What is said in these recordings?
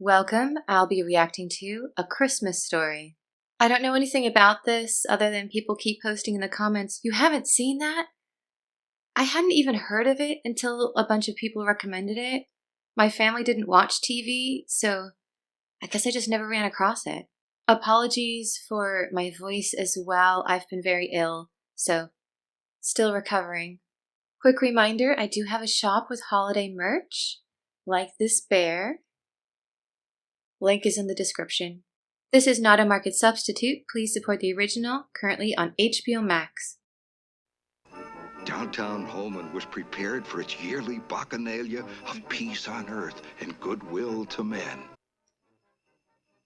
Welcome, I'll be reacting to A Christmas Story. I don't know anything about this other than people keep posting in the comments, "You haven't seen that?" I hadn't even heard of it until a bunch of people recommended it. My family didn't watch TV, so I guess I just never ran across it. Apologies for my voice as well. I've been very ill, so still recovering. Quick reminder, I do have a shop with holiday merch, like this bear. Link is in the description. This is not a market substitute. Please support the original, currently on HBO Max. Downtown Holman was prepared for its yearly bacchanalia of peace on earth and goodwill to men.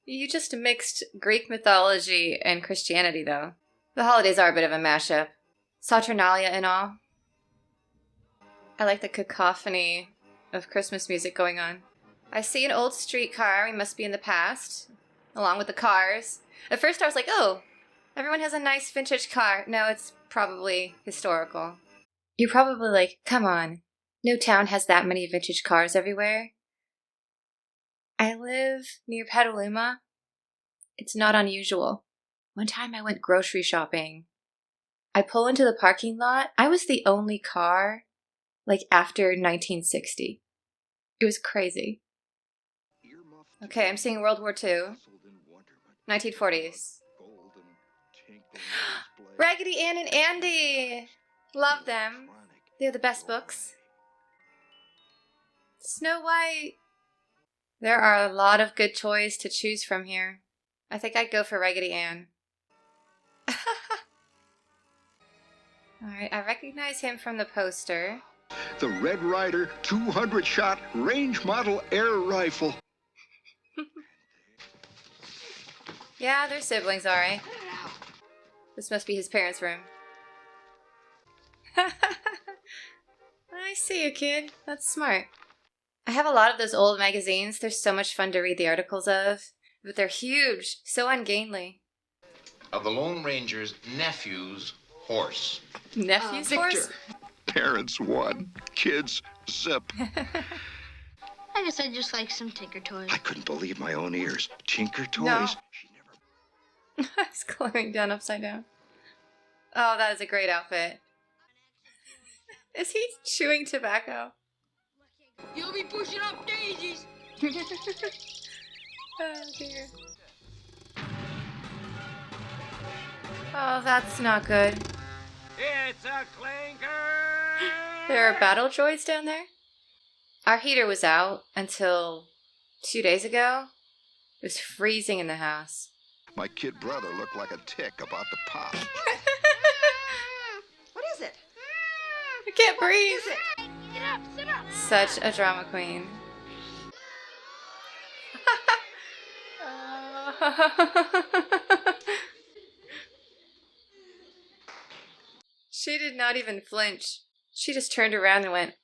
You just mixed Greek mythology and Christianity, though. The holidays are a bit of a mashup. Saturnalia and all. I like the cacophony of Christmas music going on. I see an old streetcar. We must be in the past, along with the cars. At first I was like, oh, everyone has a nice vintage car. No, it's probably historical. You're probably like, come on, no town has that many vintage cars everywhere. I live near Petaluma. It's not unusual. One time I went grocery shopping. I pull into the parking lot. I was the only car, after 1960. It was crazy. Okay, I'm seeing World War II. 1940s. Raggedy Ann and Andy! Love them. They're the best books. Snow White. There are a lot of good toys to choose from here. I think I'd go for Raggedy Ann. Alright, I recognize him from the poster. The Red Ryder 200-shot range model air rifle. Yeah, they're siblings, alright. This must be his parents' room. I see you, kid. That's smart. I have a lot of those old magazines. They're so much fun to read the articles of. But they're huge. So ungainly. Of the Lone Ranger's nephew's horse. Nephew's horse? Parents won. Kids zip. I guess I just like some Tinker Toys. I couldn't believe my own ears. Tinker Toys? No. She never... He's climbing down upside down. Oh, that is a great outfit. Is he chewing tobacco? You'll be pushing up daisies. Oh, dear. Oh, that's not good. It's a clinker! There are battle droids down there? Our heater was out until 2 days ago. It was freezing in the house. My kid brother looked like a tick about to pop. What is it? I can't breathe. Is it? Get up, sit up. Such a drama queen. She did not even flinch. She just turned around and went.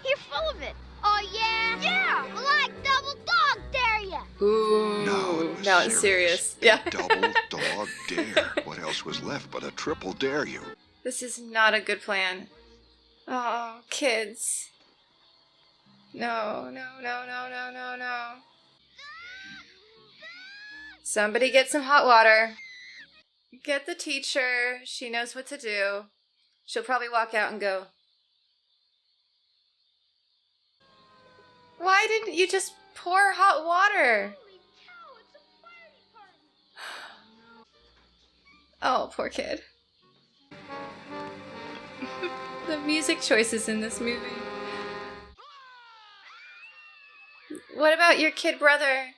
You're full of it. Oh, yeah? Yeah. Well, I double dog dare ya. Ooh. No, it's serious. Yeah. Double dog dare. What else was left but a triple dare you? This is not a good plan. Oh, kids. No. Somebody get some hot water. Get the teacher. She knows what to do. She'll probably walk out and go, "Why didn't you just pour hot water?" Holy cow, it's a party. Oh, poor kid. The music choices in this movie. What about your kid brother?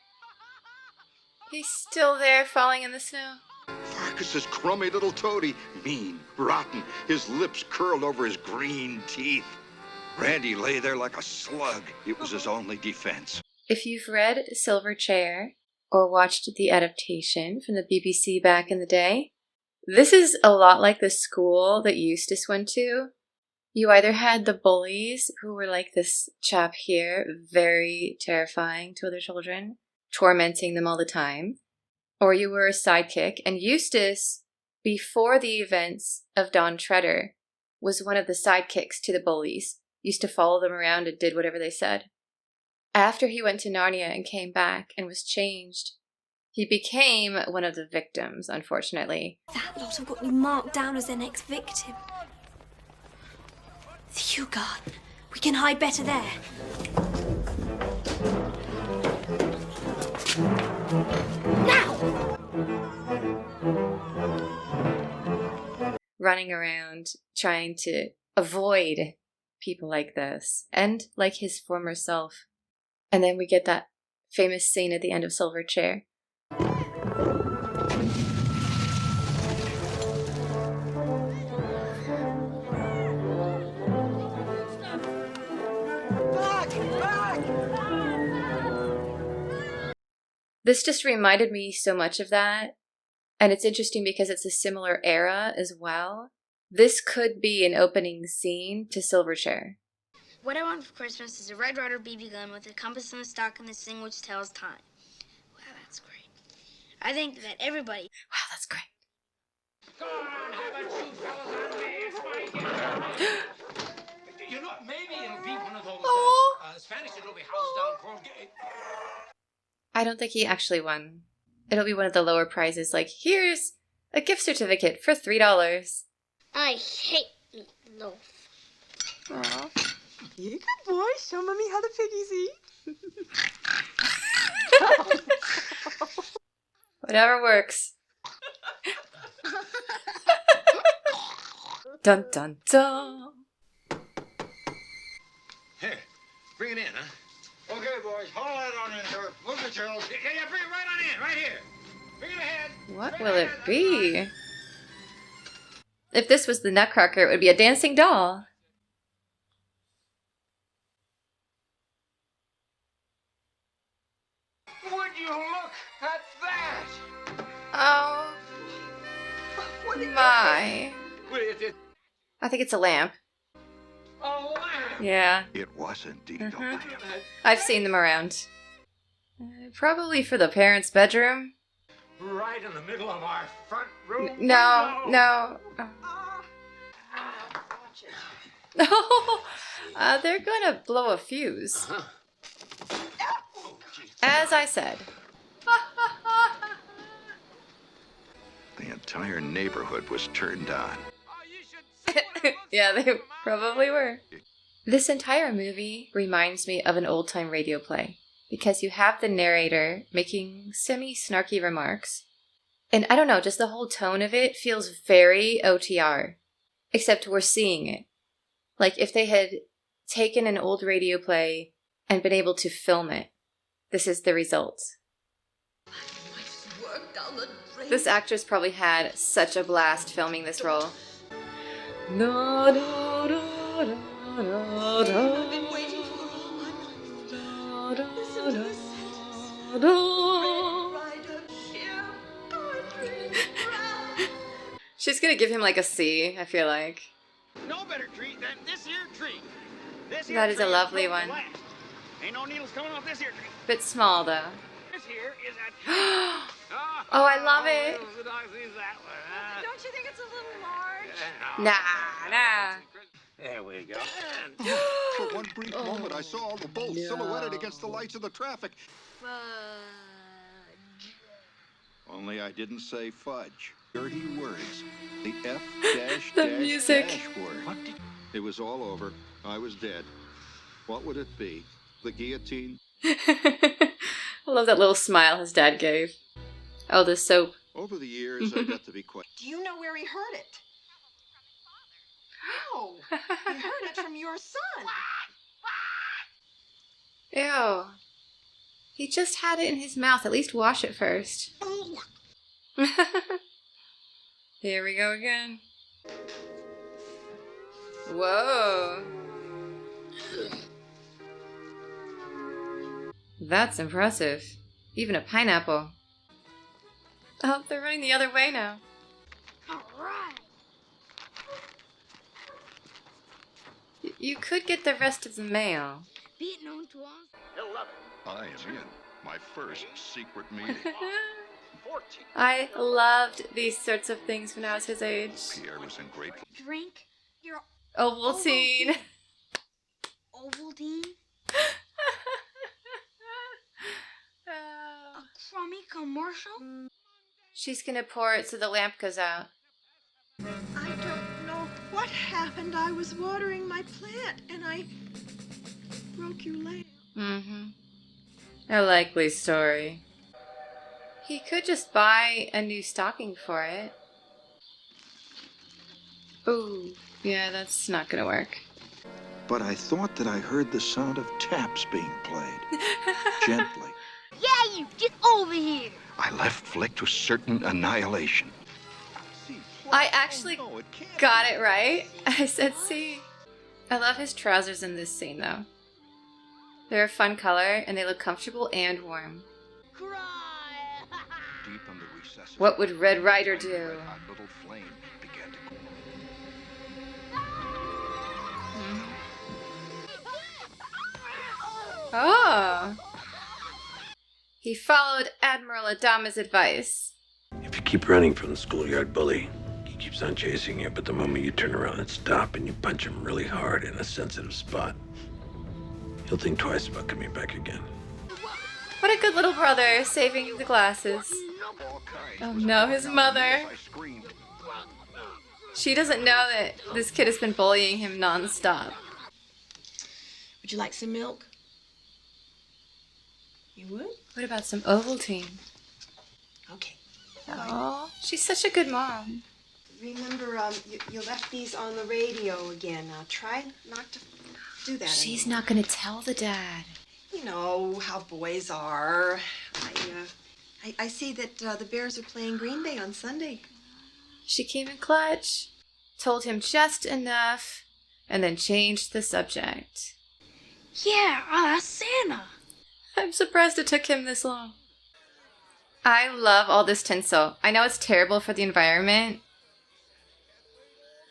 He's still there falling in the snow. Farkas's crummy little toady. Mean, rotten. His lips curled over his green teeth. Randy lay there like a slug. It was his only defense. If you've read Silverchair or watched the adaptation from the BBC back in the day, this is a lot like the school that Eustace went to. You either had the bullies, who were like this chap here, very terrifying to other children, tormenting them all the time, or you were a sidekick, and Eustace, before the events of Dawn Treader, was one of the sidekicks to the bullies. used to follow them around and did whatever they said. After he went to Narnia and came back and was changed, he became one of the victims, unfortunately. That lot have got me marked down as their next victim. The Yule garden. We can hide better there. Now! Running around trying to avoid people like this and like his former self. And then we get that famous scene at the end of Silverchair. This just reminded me so much of that. And it's interesting because it's a similar era as well. This could be an opening scene to Silverchair. What I want for Christmas is a Red Ryder BB gun with a compass and a stock and this thing which tells time. Wow, that's great. I think that everybody... Wow, that's great. Go on, have a shoot, fellas, on me. It's my gift. You know, maybe it'll be one of those Spanish Adobe House down Colgate. I don't think he actually won. It'll be one of the lower prizes, like, here's a gift certificate for $3. I hate meatloaf. Aww. You good boy. Show Mommy how the piggies eat. Whatever works. Dun dun dun. Here, bring it in, huh? Okay, boys, haul that on in there. Move the chills. Yeah, bring it right on in, right here. Bring it ahead. What will it be? If this was the Nutcracker, it would be a dancing doll. Would you look at that? Oh my. I think it's a lamp. A lamp. Yeah, It was indeed a lamp. I've seen them around. Probably for the parents' bedroom. Right in the middle of our front room. No, window. no. They're gonna blow a fuse. As I said. The entire neighborhood was turned on. Oh, you should see what it looks Yeah, like they from out probably were. This entire movie reminds me of an old-time radio play because you have the narrator making semi-snarky remarks. And I don't know, just the whole tone of it feels very OTR, except we're seeing it. Like if they had taken an old radio play and been able to film it, this is the result. This actress probably had such a blast filming this role. No, no, no, no, no, no. I've been waiting for the one. Listen to this. She's gonna give him like a C, I feel like. No better treat than this here tree. This here That is a tree lovely built to one. last. Ain't no needles coming off this here tree. Bit small though. This here is a Oh, I love it. The dog sees that one, huh? Don't you think it's a little large? Nah. There we go. For one brief moment, I saw all the bolts silhouetted against the lights of the traffic. Fudge. Only I didn't say fudge. Dirty words. The F dash The dash music. dash word. What did... It was all over. I was dead. What would it be? The guillotine? I love that little smile his dad gave. Oh, the soap. Over the years, I got to be quite... Do you know where he heard it? No, he heard it from your son. Ew. He just had it in his mouth. At least wash it first. Here we go again. Whoa. That's impressive. Even a pineapple. Oh, they're running the other way now. All right. You could get the rest of the mail. Be it known to all. He'll love it. I am in my first secret meeting. 14. I loved these sorts of things when I was his age. Pierre was in great... Drink your Ovaltine. want more soap? She's gonna pour it so the lamp goes out. I don't know what happened. I was watering my plant and I broke your lamp. Mm-hmm. A likely story. He could just buy a new stocking for it. Ooh, yeah, that's not gonna work. But I thought that I heard the sound of taps being played. Gently. Yeah, you get over here. I left Flick to certain annihilation. I actually got it right. I said C. I love his trousers in this scene, though. They're a fun color, and they look comfortable and warm. Deep in the recesses, What would Red Ryder a do? red-hot little flame began to glow. Oh! He followed Admiral Adama's advice. If you keep running from the schoolyard bully, he keeps on chasing you, but the moment you turn around and stop and you punch him really hard in a sensitive spot, he'll think twice about coming back again. What a good little brother, saving the glasses. Oh no, his mother. I screamed. She doesn't know that this kid has been bullying him nonstop. Would you like some milk? You would? What about some Ovaltine? Okay. Oh, she's such a good mom. Remember, you left these on the radio again. Try not to do that She's anymore. not gonna tell the dad. You know how boys are. I see that the Bears are playing Green Bay on Sunday. She came in clutch, told him just enough, and then changed the subject. Yeah, that's Santa. I'm surprised it took him this long. I love all this tinsel. I know it's terrible for the environment,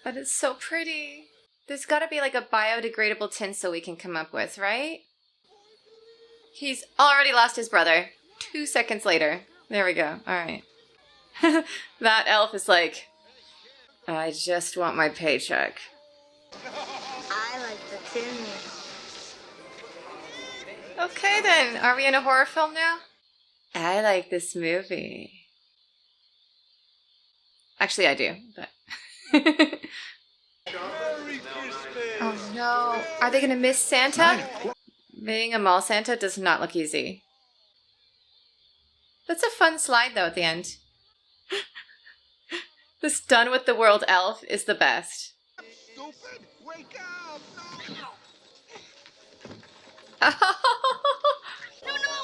but it's so pretty. There's gotta be like a biodegradable tinsel we can come up with, right? He's already lost his brother. 2 seconds later. There we go. Alright. That elf is like, I just want my paycheck. I like the Tin Man. Okay then, are we in a horror film now? I like this movie. Actually, I do, but... Oh no, are they gonna miss Santa? Being a mall Santa does not look easy. That's a fun slide though at the end. This done with the world elf is the best. Stupid! Wake up! No, I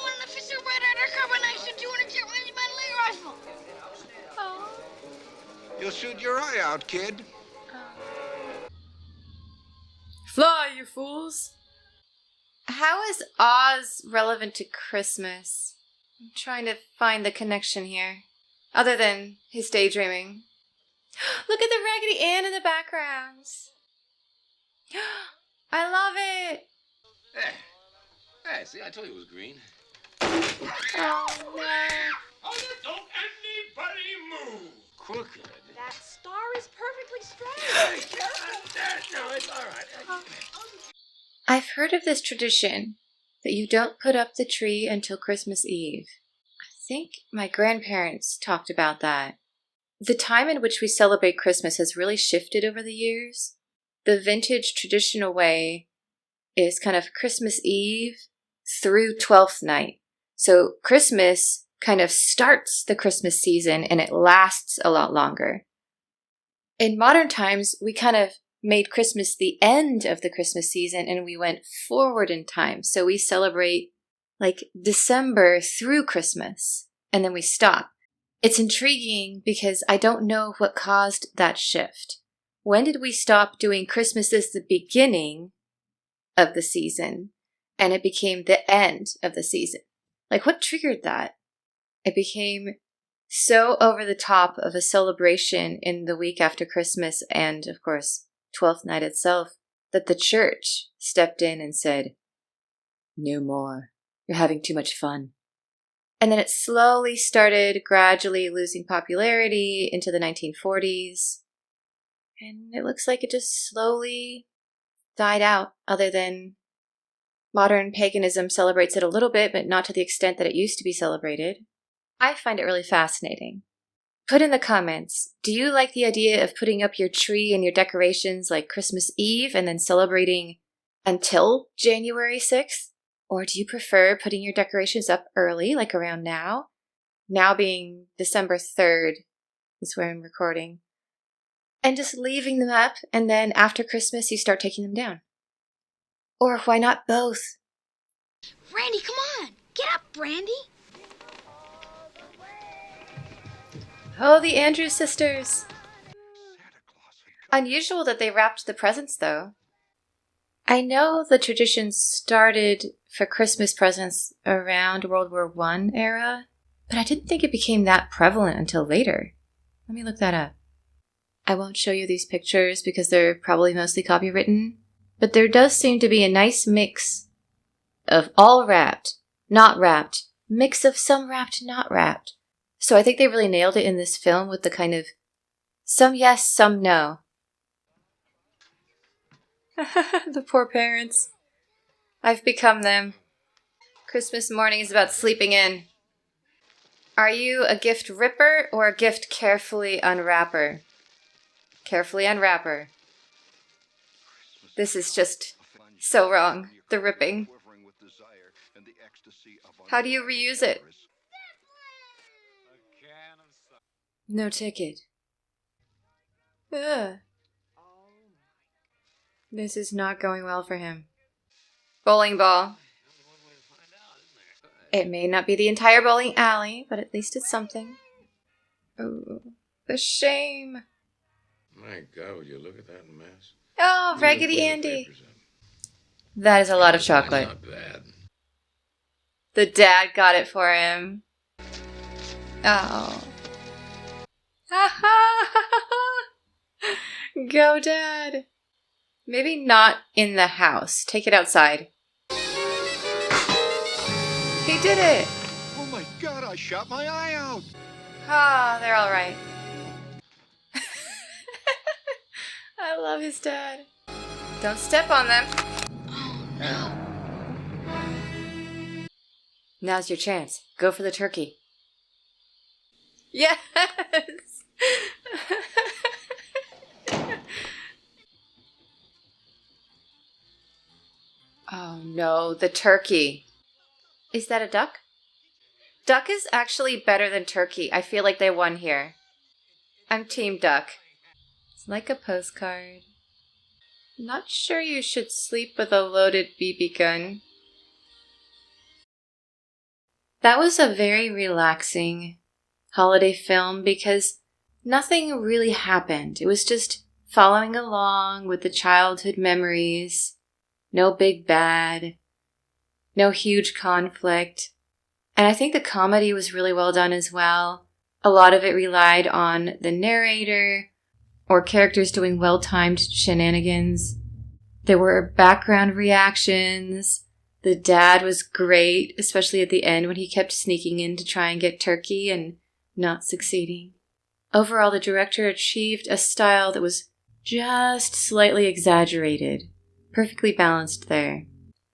want an official red undercover knife and 200 jet range by rifle. Oh. You'll shoot your eye out, kid. Fly, you fools! How is Oz relevant to Christmas? I'm trying to find the connection here. Other than his daydreaming. Look at the Raggedy Ann in the background. I love it! Hey, see, I told you it was green. Oh no. Oh, don't anybody move. Crooked. That star is perfectly straight. No, it's all right. I've heard of this tradition that you don't put up the tree until Christmas Eve. I think my grandparents talked about that. The time in which we celebrate Christmas has really shifted over the years. The vintage traditional way is kind of Christmas Eve through 12th night. So Christmas kind of starts the Christmas season and it lasts a lot longer. In modern times, we kind of made Christmas the end of the Christmas season and we went forward in time. So we celebrate like December through Christmas and then we stop. It's intriguing because I don't know what caused that shift. When did we stop doing Christmas as the beginning of the season and it became the end of the season? Like what triggered that? It became so over the top of a celebration in the week after Christmas and, of course, 12th night itself, that the church stepped in and said, no more. You're having too much fun. And then it slowly started gradually losing popularity into the 1940s. And it looks like it just slowly died out, other than modern paganism celebrates it a little bit, but not to the extent that it used to be celebrated. I find it really fascinating. Put in the comments, do you like the idea of putting up your tree and your decorations like Christmas Eve and then celebrating until January 6th? Or do you prefer putting your decorations up early, like around now? Now being December 3rd is where I'm recording. And just leaving them up, and then after Christmas you start taking them down. Or why not both? Randy, come on. Get up, Randy. Oh, the Andrews sisters. Unusual that they wrapped the presents, though. I know the tradition started for Christmas presents around World War I era, but I didn't think it became that prevalent until later. Let me look that up. I won't show you these pictures because they're probably mostly copywritten, but there does seem to be a nice mix of all wrapped, not wrapped, mix of some wrapped, not wrapped. So I think they really nailed it in this film with the kind of some yes, some no. The poor parents. I've become them. Christmas morning is about sleeping in. Are you a gift ripper or a gift carefully unwrapper? Carefully unwrapper. This is just so wrong, the ripping. How do you reuse it? No ticket. Ugh. This is not going well for him. Bowling ball. It may not be the entire bowling alley, but at least it's something. Oh, the shame. My God, would you look at that mess? Oh, Raggedy Andy. That is a lot of chocolate. That's not bad. The dad got it for him. Oh. Go, Dad. Maybe not in the house. Take it outside. He did it. Oh my God, I shot my eye out. Ah, they're all right. I love his dad. Don't step on them. Oh, no. Now's your chance. Go for the turkey. Yes! Oh no, the turkey. Is that a duck? Duck is actually better than turkey. I feel like they won here. I'm team duck. It's like a postcard. Not sure you should sleep with a loaded BB gun. That was a very relaxing holiday film because nothing really happened. It was just following along with the childhood memories. No big bad. No huge conflict. And I think the comedy was really well done as well. A lot of it relied on the narrator or characters doing well-timed shenanigans. There were background reactions. The dad was great, especially at the end when he kept sneaking in to try and get turkey and not succeeding. Overall, the director achieved a style that was just slightly exaggerated. Perfectly balanced there.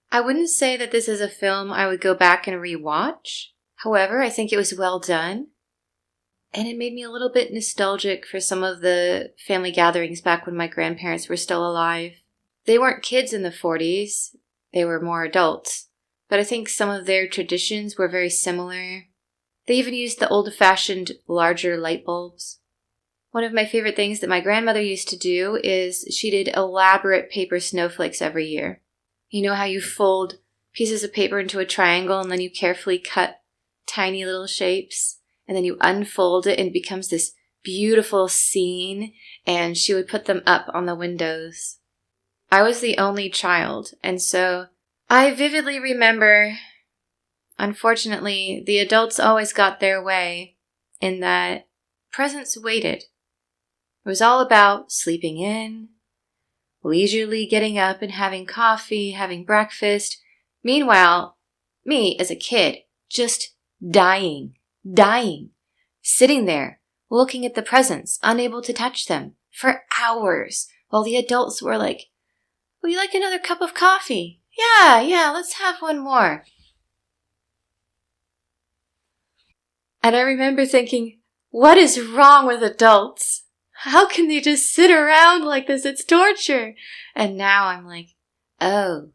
I wouldn't say that this is a film I would go back and rewatch. However, I think it was well done. And it made me a little bit nostalgic for some of the family gatherings back when my grandparents were still alive. They weren't kids in the 40s. They were more adults. But I think some of their traditions were very similar. They even used the old-fashioned larger light bulbs. One of my favorite things that my grandmother used to do is she did elaborate paper snowflakes every year. You know how you fold pieces of paper into a triangle and then you carefully cut tiny little shapes? And then you unfold it and it becomes this beautiful scene, and she would put them up on the windows. I was the only child, and so I vividly remember, unfortunately, the adults always got their way in that presents waited. It was all about sleeping in, leisurely getting up and having coffee, having breakfast. Meanwhile, me as a kid, just dying, sitting there, looking at the presents, unable to touch them for hours, while the adults were like, would you like another cup of coffee? Yeah, let's have one more. And I remember thinking, what is wrong with adults? How can they just sit around like this? It's torture. And now I'm like, oh,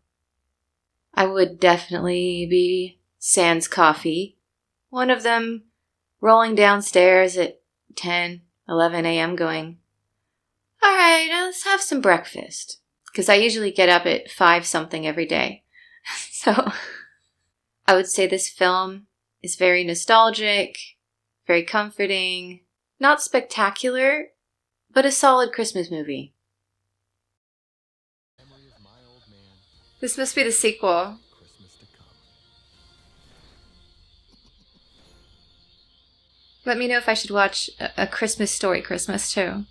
I would definitely be sans coffee. One of them rolling downstairs at 10, 11 a.m. going, all right, let's have some breakfast. Because I usually get up at 5 something every day. So I would say this film is very nostalgic, very comforting, not spectacular, but a solid Christmas movie. This must be the sequel. Let me know if I should watch A Christmas Story Christmas too.